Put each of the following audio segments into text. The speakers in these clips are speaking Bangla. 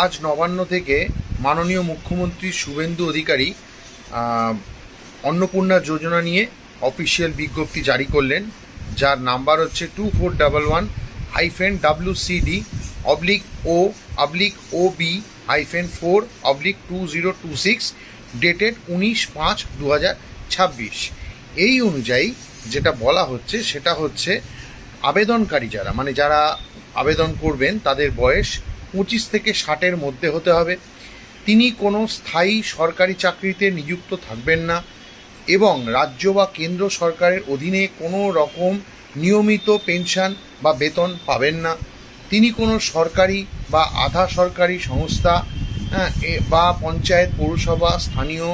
আজ নবান্ন থেকে মাননীয় মুখ্যমন্ত্রী শুভেন্দু অধিকারী অন্নপূর্ণা যোজনা নিয়ে অফিসিয়াল বিজ্ঞপ্তি জারি করলেন, যার নাম্বার হচ্ছে 24/WC/O/OB-4/2026, ডেটেড 19/5/2026। এই অনুযায়ী যেটা বলা হচ্ছে সেটা হচ্ছে আবেদনকারী যারা আবেদন করবেন তাদের বয়স 25 থেকে 60-এর মধ্যে হতে হবে। তিনি কোনো স্থায়ী সরকারি চাকরিতে নিযুক্ত থাকবেন না এবং রাজ্য বা কেন্দ্র সরকারের অধীনে কোনো রকম নিয়মিত পেনশন বা বেতন পাবেন না। তিনি কোনো সরকারি বা আধা সরকারি সংস্থা বা পঞ্চায়েত, পৌরসভা, স্থানীয়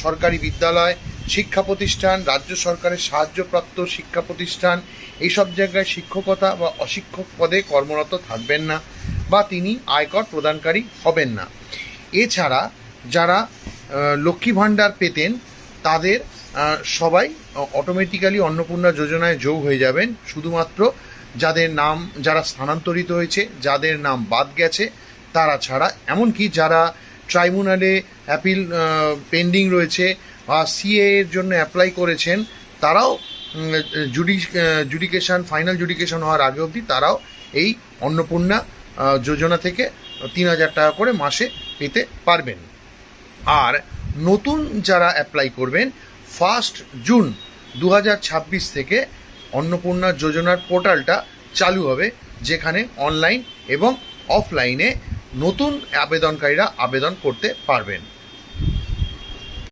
সরকারি বিদ্যালয়, শিক্ষা প্রতিষ্ঠান, রাজ্য সরকারের সাহায্যপ্রাপ্ত শিক্ষা প্রতিষ্ঠান এইসব জায়গায় শিক্ষকতা বা অশিক্ষক পদে কর্মরত থাকবেন না বা তিনি আয়কর প্রদানকারী হবেন না। এছাড়া যারা লক্ষ্মী ভাণ্ডার পেতেন তাদের সবাই অটোমেটিক্যালি অন্নপূর্ণা যোজনায় যোগ হয়ে যাবেন। শুধুমাত্র যারা স্থানান্তরিত হয়েছে, যাদের নাম বাদ গেছে তারা ছাড়া, এমনকি যারা ট্রাইব্যুনালে অ্যাপিল পেন্ডিং রয়েছে বা সিএ এর জন্য অ্যাপ্লাই করেছেন, তারাও ফাইনাল জুডিকেশন হওয়ার আগে অবধি তারাও এই অন্নপূর্ণা যোজনা থেকে 3,000 টাকা করে মাসে পেতে পারবেন। আর নতুন যারা অ্যাপ্লাই করবেন 1 জুন 2026 থেকে অন্নপূর্ণা যোজনার পোর্টালটা চালু হবে, যেখানে অনলাইন এবং অফলাইনে নতুন আবেদনকারীরা আবেদন করতে পারবেন।